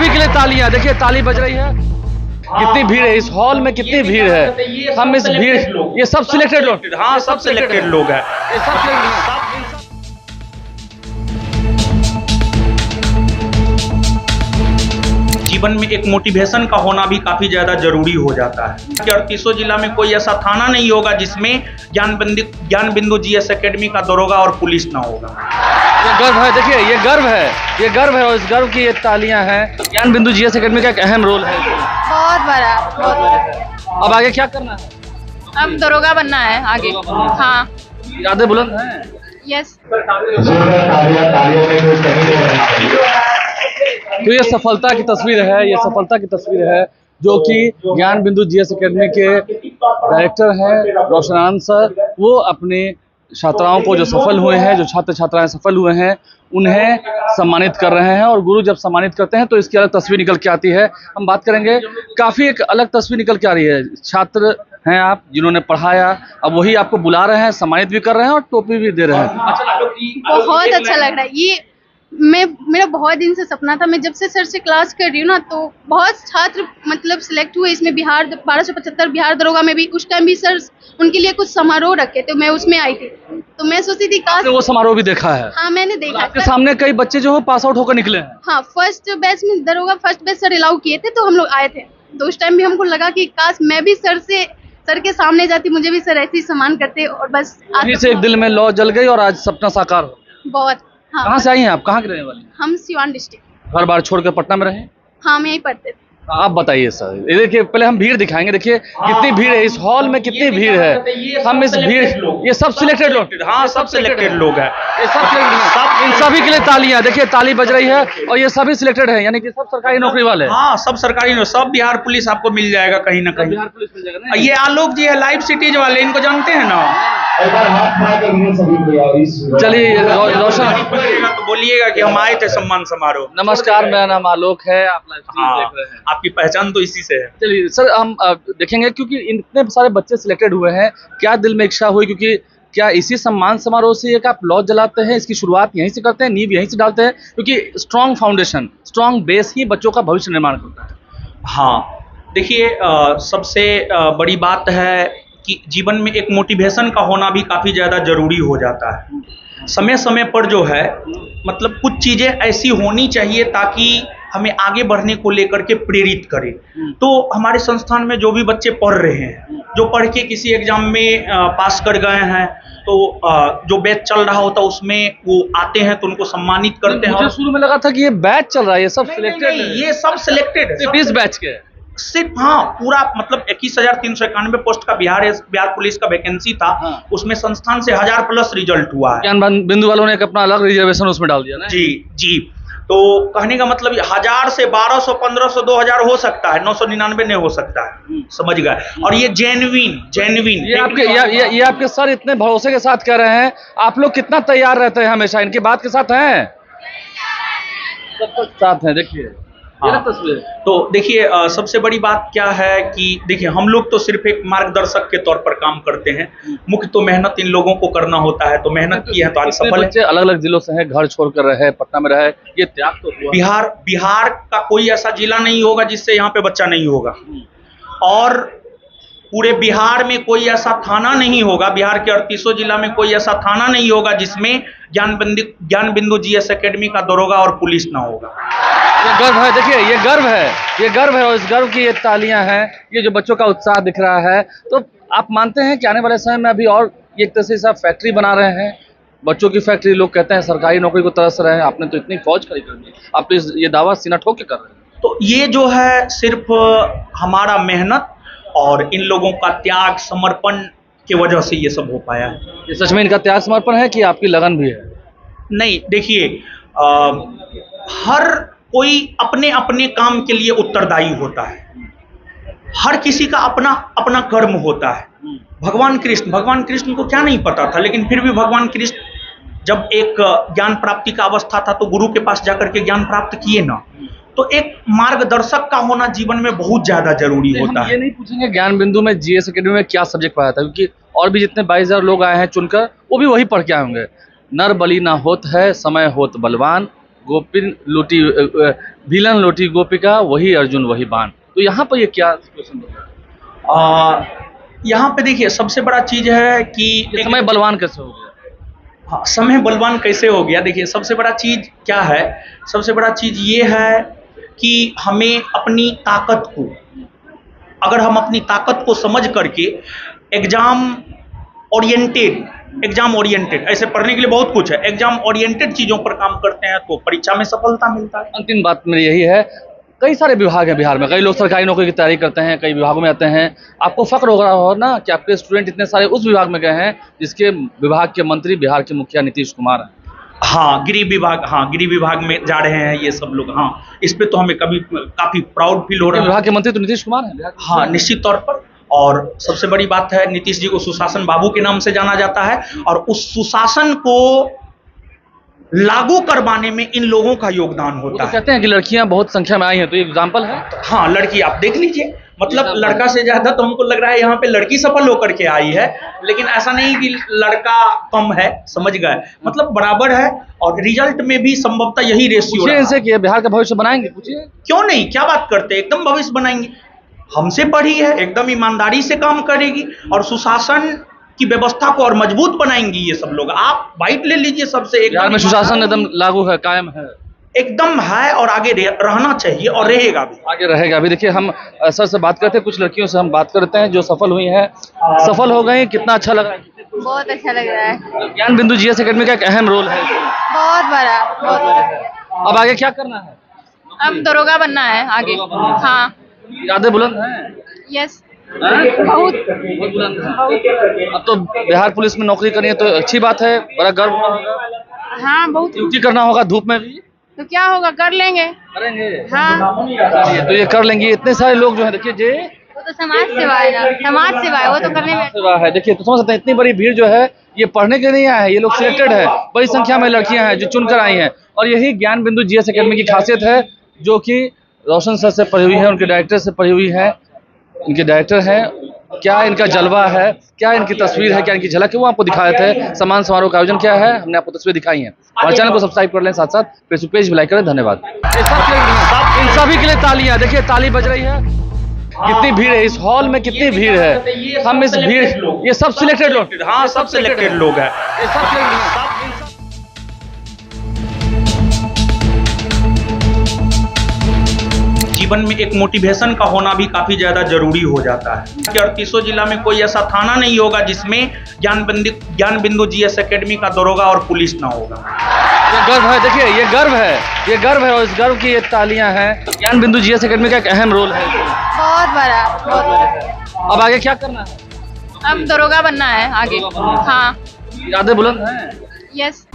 सभी के लिए तालियां। देखिए ताली बज रही है, कितनी भीड़ है इस हॉल में, कितनी भीड़ है। हम इस भीड़, ये सब सिलेक्टेड लोग, हाँ सब सिलेक्टेड लोग हैं। ये सब सिलेक्टेड। जीवन में एक मोटिवेशन का होना भी काफी ज्यादा जरूरी हो जाता है कि 38 जिला में कोई ऐसा थाना नहीं होगा जिसमें ज्ञान बिंदु जीएस एकेडमी का दरोगा और पुलिस ना होगा। ये गर्व है, देखिए ये गर्व है, ये गर्व है और इस गर्व की ये तालियां हैं। ज्ञान बिंदु जीएस एकेडमी का एक अहम रोल है। बहुत बड़ा, बहुत बड़ा। अब आगे क्या करना है? अब दरोगा बनना है आगे। हाँ, इरादे बुलंद हैं। यस। तो ये सफलता की तस्वीर है, ये सफलता की तस्वीर है जो कि ज्ञान बिंदु जीएस एकेडमी के डायरेक्टर हैं रोशनानंद सर, वो अपने छात्राओं को जो सफल हुए हैं, जो छात्र छात्राएं सफल हुए हैं, उन्हें सम्मानित कर रहे हैं। और गुरु जब सम्मानित करते हैं तो इसकी अलग तस्वीर निकल के आती है। हम बात करेंगे, काफ़ी एक अलग तस्वीर निकल के आ रही है। छात्र हैं आप जिन्होंने पढ़ाया, अब वही आपको बुला रहे हैं, सम्मानित भी कर रहे हैं और टोपी भी दे रहे हैं। बहुत अच्छा लग रहा है ये। मेरा बहुत दिन से सपना था। मैं जब से सर से क्लास कर रही हूँ ना, तो बहुत छात्र मतलब सिलेक्ट हुए इसमें। बिहार 1275 बिहार दरोगा में भी उस टाइम भी सर उनके लिए कुछ समारोह रखे थे, मैं उसमें आई थी। तो मैं सोची थी काश वो समारोह भी देखा है। हाँ मैंने देखा। आपके सामने कई बच्चे जो पास आउट होकर निकले हैं। हाँ, फर्स्ट बैच में दरोगा फर्स्ट बैच सर अलाउ किए थे, तो हम लोग आए थे। तो उस टाइम भी हमको लगा कि काश मैं भी सर के सामने जाती, मुझे भी सर ऐसे ही सम्मान करते। और बस आज से एक दिल में लौ जल गई और आज सपना साकार हो। बहुत। हाँ। कहाँ से आई हैं आप, कहाँ के रहने वाली? हम सिवान डिस्ट्रिक्ट। घर बार छोड़कर पटना में रहे? हाँ, मैं यहीं पढ़ते थे। आप बताइए सर, ये देखिए पहले हम भीड़ दिखाएंगे। देखिए कितनी भीड़ है इस हॉल में, कितनी भीड़ है। हम इस भीड़, ये सब सिलेक्टेड लोग, हाँ सब सिलेक्टेड लोग हैं। ये सब सिलेक्टेड, इन सभी के लिए तालियां। देखिए ताली बज रही है और ये सभी सिलेक्टेड है, यानी कि सब सरकारी नौकरी वाले। हाँ सब सरकारी, सब बिहार पुलिस आपको मिल जाएगा कहीं ना कहीं। बिहार पुलिस मिल जाएगा ना। ये आलोक जी है लाइव सिटीज वाले, इनको जानते हैं ना? चलिए रोशन, तो बोलिएगा कि हम आए थे सम्मान समारोह। नमस्कार, मेरा नाम आलोक है, आप लाइव स्ट्रीम हाँ, देख रहे हैं। आपकी पहचान तो इसी से है। चलिए सर, हम देखेंगे क्योंकि इतने सारे बच्चे सिलेक्टेड हुए हैं, क्या दिल में इच्छा हुई, क्योंकि क्या इसी सम्मान समारोह से एक आप लॉ जलाते हैं, इसकी शुरुआत यहीं से करते हैं, नींव यहीं से डालते हैं, क्योंकि स्ट्रॉन्ग फाउंडेशन, स्ट्रॉन्ग बेस ही बच्चों का भविष्य निर्माण करता है। हाँ देखिए, सबसे बड़ी बात है कि जीवन में एक मोटिवेशन का होना भी काफ़ी ज़्यादा ज़रूरी हो जाता है। समय समय पर जो है मतलब कुछ चीज़ें ऐसी होनी चाहिए ताकि हमें आगे बढ़ने को लेकर के प्रेरित करे। तो हमारे संस्थान में जो भी बच्चे पढ़ रहे हैं, जो पढ़ के किसी एग्जाम में पास कर गए हैं, तो जो बैच चल रहा होता है उसमें वो आते हैं तो उनको सम्मानित करते हैं। मुझे शुरू में लगा था कि ये बैच चल रहा है, ये सब सिलेक्टेड है। ये सब सिलेक्टेड है, इस बैच के सिर्फ हाँ पूरा मतलब 21,391 पोस्ट का बिहार पुलिस का वैकेंसी था। हाँ। उसमें संस्थान से 1000+ रिजल्ट हुआ है। ज्ञान बिंदु वालों ने एक अपना अलग रिजर्वेशन उसमें डाल दिया ना। जी जी, तो कहने का मतलब 1000 से 1200, 1500, 2000 हो सकता है, 999 नहीं हो सकता है, समझ गए। और ये जेन्युइन ये आपके सर इतने भरोसे के साथ कह रहे हैं, आप लोग कितना तैयार रहते हैं हमेशा, इनकी बात के साथ हैं? सब साथ हैं। देखिए हाँ। तो देखिए सबसे बड़ी बात क्या है कि देखिए हम लोग तो सिर्फ एक मार्गदर्शक के तौर पर काम करते हैं, मुख्य तो मेहनत इन लोगों को करना होता है। तो मेहनत की है तो आज सफल है। अलग अलग जिलों से हैं, घर छोड़कर रहे, पटना में रहे, ये त्याग तो हुआ। बिहार का कोई ऐसा जिला नहीं होगा जिससे यहाँ पे बच्चा नहीं होगा, और पूरे बिहार में कोई ऐसा थाना नहीं होगा, बिहार के 38 जिला में कोई ऐसा थाना नहीं होगा जिसमें ज्ञान बिंदु जीएस एकेडमी का दरोगा और पुलिस ना होगा। ये गर्व है, देखिए ये गर्व है, ये गर्व है और इस गर्व की ये तालियां हैं। ये जो बच्चों का उत्साह दिख रहा है, तो आप मानते हैं कि आने वाले समय में अभी और एक तरह से फैक्ट्री बना रहे हैं, बच्चों की फैक्ट्री, लोग कहते हैं सरकारी नौकरी को तरस रहे हैं, आपने तो इतनी फौज खड़ी कर दी, आप तो ये दावा सीना ठोक के कर रहे हैं। तो ये जो है सिर्फ हमारा मेहनत और इन लोगों का त्याग समर्पण की वजह से ये सब हो पाया है। ये सच में इनका त्याग समर्पण है कि आपकी लगन भी है? नहीं, देखिए हर कोई अपने अपने काम के लिए उत्तरदायी होता है, हर किसी का अपना अपना कर्म होता है। भगवान कृष्ण को क्या नहीं पता था, लेकिन फिर भी भगवान कृष्ण जब एक ज्ञान प्राप्ति का अवस्था था तो गुरु के पास जाकर के ज्ञान प्राप्त किए ना। तो एक मार्गदर्शक का होना जीवन में बहुत ज्यादा जरूरी होता है। ये नहीं पूछेंगे ज्ञान बिंदु में जीएस एकेडमी में क्या सब्जेक्ट पढ़ाया था, क्योंकि और भी जितने 22,000 लोग आए हैं चुनकर, वो भी वही पढ़ के आए होंगे। नर बली ना होत है, समय होत बलवान, गोपिन लूटी विलन लूटी गोपिका, वही अर्जुन वही बाण। तो यहाँ पर ये क्या सिचुएशन होता है? यहाँ पे देखिए सबसे बड़ा चीज है कि ये समय बलवान कैसे हो गया? हाँ, समय बलवान कैसे हो गया। देखिए सबसे बड़ा चीज क्या है, सबसे बड़ा चीज ये है कि हमें अपनी ताकत को, अगर हम अपनी ताकत को समझ करके एग्जाम ओरिएंटेड ऐसे पढ़ने के लिए बहुत कुछ है, एग्जाम ओरिएंटेड चीज़ों पर काम करते हैं तो परीक्षा में सफलता मिलता है। अंतिम बात मेरी यही है, कई सारे विभाग हैं बिहार में, कई लोग सरकारी नौकरी की तैयारी करते हैं, कई विभागों में आते हैं। आपको फक्र हो रहा हो ना कि आपके स्टूडेंट इतने सारे उस विभाग में गए हैं जिसके विभाग के मंत्री बिहार के मुखिया नीतीश कुमार हैं। हाँ, गृह विभाग में जा रहे हैं ये सब लोग। हाँ, इस पे तो हमें काफी प्राउड फील हो रहा है। विभाग के मंत्री तो नीतीश कुमार हैं बिहार के। हाँ, निश्चित तौर पर। और सबसे बड़ी बात है, नीतीश जी को सुशासन बाबू के नाम से जाना जाता है और उस सुशासन को लागू करवाने में इन लोगों का योगदान होता है। कहते हैं कि लड़कियां बहुत संख्या में आई हैं, तो ये एग्जाम्पल है। हाँ, लड़की आप देख लीजिए, मतलब लड़का से ज्यादा तो हमको लग रहा है यहाँ पे लड़की सफल होकर के आई है, लेकिन ऐसा नहीं कि लड़का कम है, समझ गए, मतलब बराबर है। और रिजल्ट में भी संभवतः यही रेशियो पूछिए इनसे कि बिहार का भविष्य बनाएंगे, पूछिए। क्यों नहीं, क्या बात करते हैं, एकदम भविष्य बनाएंगे। हमसे पढ़ी है, एकदम ईमानदारी से काम करेगी और सुशासन की व्यवस्था को और मजबूत बनाएंगी ये सब लोग। आप बाइट ले लीजिए सबसे, बिहार में सुशासन एकदम लागू है, कायम है, एकदम है और आगे रहना चाहिए और रहेगा भी, आगे रहेगा भी। देखिए हम सर से बात करते हैं, कुछ लड़कियों से हम बात करते हैं जो सफल हुई हैं, सफल हो गई, कितना अच्छा लग रहा है? बहुत अच्छा लग रहा है। ज्ञान बिंदु जीएस एकेडमी का एक अहम रोल है। बहुत बड़ा, बहुत बड़ा। अब आगे क्या करना है? अब दरोगा बनना है आगे। हाँ, यादें बुलंद हैं? यस, बहुत बहुत बुलंद है। अब तो बिहार पुलिस में नौकरी करनी है तो अच्छी बात है, बड़ा गर्व होगा। हाँ, बहुत। ड्यूटी करना होगा धूप में भी, तो क्या होगा, कर लेंगे। करेंगे। हाँ, चलिए, तो ये कर लेंगे। इतने सारे लोग जो है, देखिए जी, वो तो समाज सेवा है ना, समाज सेवा है, वो तो करने में सेवा है। देखिए तो समझ सकते हैं, इतनी बड़ी भीड़ जो है ये पढ़ने के लिए नहीं आए हैं, ये लोग सिलेक्टेड है, बड़ी संख्या में लड़कियां हैं जो चुनकर आई हैं। और यही ज्ञान बिंदु जीएस एकेडमी की खासियत है, जो कि रोशन सर से पढ़ी हुई है, उनके डायरेक्टर से पढ़ी हुई है, इनके डायरेक्टर हैं। क्या इनका जलवा है, क्या इनकी तस्वीर है, क्या इनकी झलक है, वो आपको दिखाए थे। सम्मान समारोह का आयोजन किया है, हमने आपको तस्वीर दिखाई है। हमारे चैनल को सब्सक्राइब कर लें, साथ साथ फेसबुक पेज भी लाइक करें। धन्यवाद। इन सभी के लिए तालियां, देखिए ताली बज रही है। कितनी भीड़ है इस हॉल में, कितनी भीड़ है। हम इस भीड़, ये सब सिलेक्टेड लोग, हाँ, सब सिलेक्टेड लोग हैं। ये सब सिलेक्टेड। जीवन में एक मोटिवेशन का होना भी काफी ज्यादा जरूरी हो जाता है। 38 जिला में कोई ऐसा थाना नहीं होगा जिसमें ज्ञान बिंदु जीएस एकेडमी का दरोगा और पुलिस ना होगा। ये गर्व है, देखिए ये गर्व है, ये गर्व है और इस गर्व की ये तालियां हैं। ज्ञान बिंदु जीएस एकेडमी का एक अहम रोल है। बहुत बड़ा, बहुत बड़ा। अब आगे क्या करना है? अब दरोगा बनना है आगे। हाँ, यादें बुलंद हैं? यस।